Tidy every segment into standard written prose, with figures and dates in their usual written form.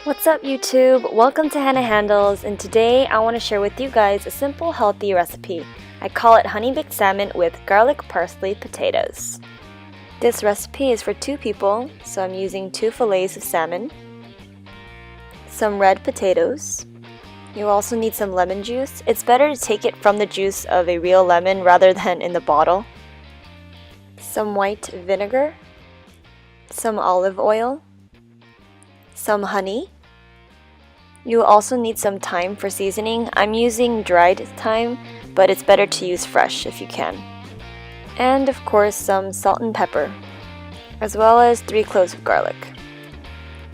What's up YouTube? Welcome to Hannah Handles, and today I want to share with you guys a simple healthy recipe. I call it honey baked salmon with garlic parsley potatoes. This recipe is for 2 people, so I'm using 2 fillets of salmon, some red potatoes. You'll also need some lemon juice. It's better to take it from the juice of a real lemon rather than in the bottle. Some white vinegar, some olive oil, some honey. You will also need some thyme for seasoning. I'm using dried thyme, but it's better to use fresh if you can. And of course some salt and pepper, as well as 3 cloves of garlic.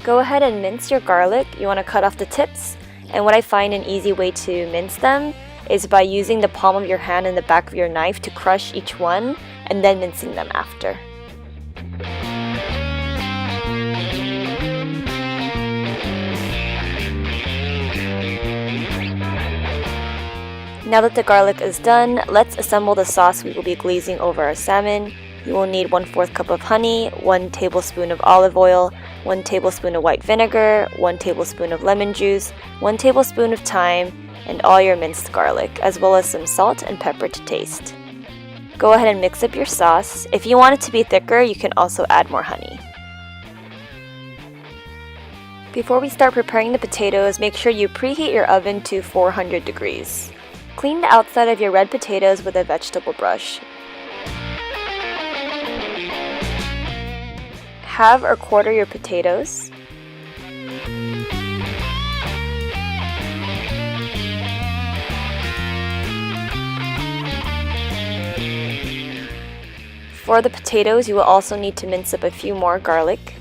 Go ahead and mince your garlic. You want to cut off the tips, and what I find an easy way to mince them is by using the palm of your hand and the back of your knife to crush each one and then mincing them after. Now that the garlic is done, let's assemble the sauce we will be glazing over our salmon. You will need 1/4 cup of honey, 1 tablespoon of olive oil, 1 tablespoon of white vinegar, 1 tablespoon of lemon juice, 1 tablespoon of thyme, and all your minced garlic, as well as some salt and pepper to taste. Go ahead and mix up your sauce. If you want it to be thicker, you can also add more honey. Before we start preparing the potatoes, make sure you preheat your oven to 400 degrees. Clean the outside of your red potatoes with a vegetable brush. Halve or quarter your potatoes. For the potatoes, you will also need to mince up a few more garlic,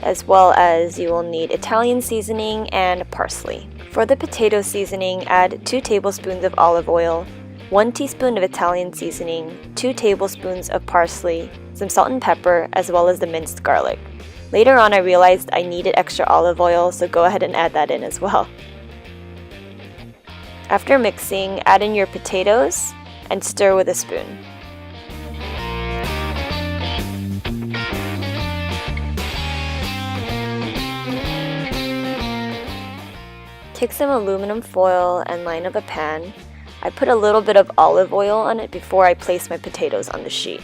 as well as you will need Italian seasoning and parsley. For the potato seasoning, add 2 tablespoons of olive oil, 1 teaspoon of Italian seasoning, 2 tablespoons of parsley, some salt and pepper, as well as the minced garlic. Later on, I realized I needed extra olive oil, so go ahead and add that in as well. After mixing, add in your potatoes and stir with a spoon. Take some aluminum foil and line up a pan. I put a little bit of olive oil on it before I place my potatoes on the sheet.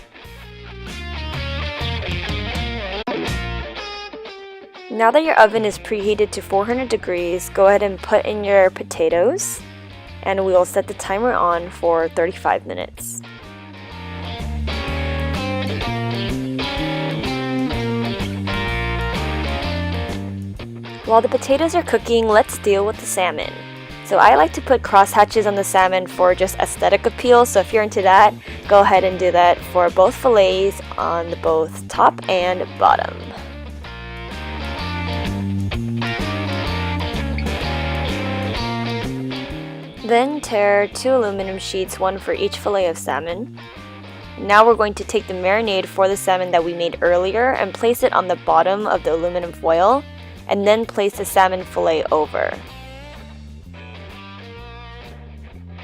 Now that your oven is preheated to 400 degrees, go ahead and put in your potatoes, and we will set the timer on for 35 minutes. While the potatoes are cooking, let's deal with the salmon. So I like to put crosshatches on the salmon for just aesthetic appeal, so if you're into that, go ahead and do that for both fillets on both top and bottom. Then tear 2 aluminum sheets, 1 for each fillet of salmon. Now we're going to take the marinade for the salmon that we made earlier and place it on the bottom of the aluminum foil, and then place the salmon fillet over.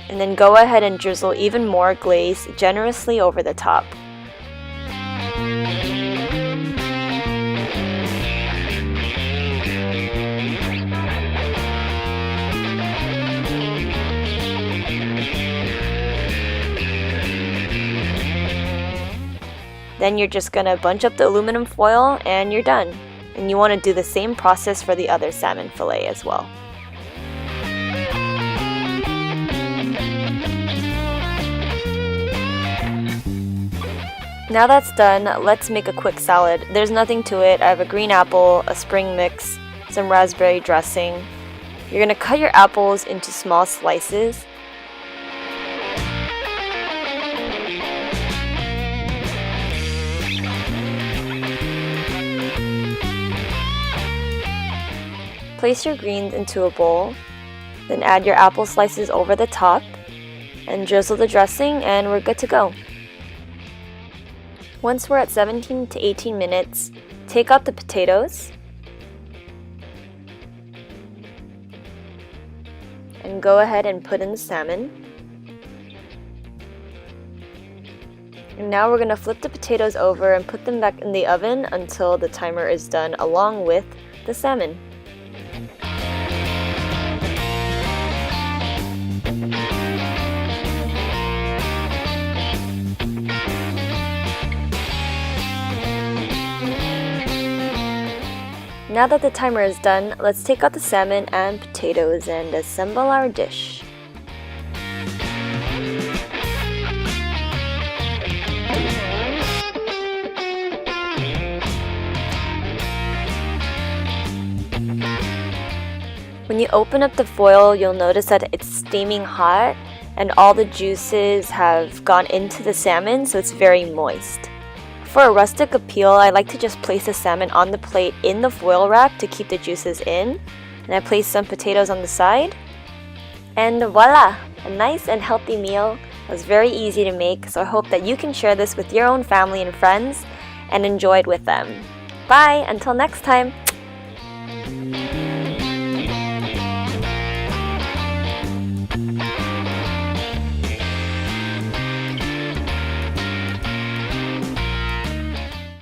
And then go ahead and drizzle even more glaze generously over the top. Then you're just gonna bunch up the aluminum foil and you're done. And you want to do the same process for the other salmon fillet as well. Now that's done, let's make a quick salad. There's nothing to it. I have a green apple, a spring mix, some raspberry dressing. You're going to cut your apples into small slices. Place your greens into a bowl, then add your apple slices over the top, and drizzle the dressing, and we're good to go. Once we're at 17 to 18 minutes, take out the potatoes, and go ahead and put in the salmon. And now we're going to flip the potatoes over and put them back in the oven until the timer is done along with the salmon. Now that the timer is done, let's take out the salmon and potatoes and assemble our dish. When you open up the foil, you'll notice that it's steaming hot and all the juices have gone into the salmon, so it's very moist. For a rustic appeal, I like to just place the salmon on the plate in the foil wrap to keep the juices in. And I place some potatoes on the side. And voila! A nice and healthy meal. It was very easy to make, so I hope that you can share this with your own family and friends and enjoy it with them. Bye! Until next time!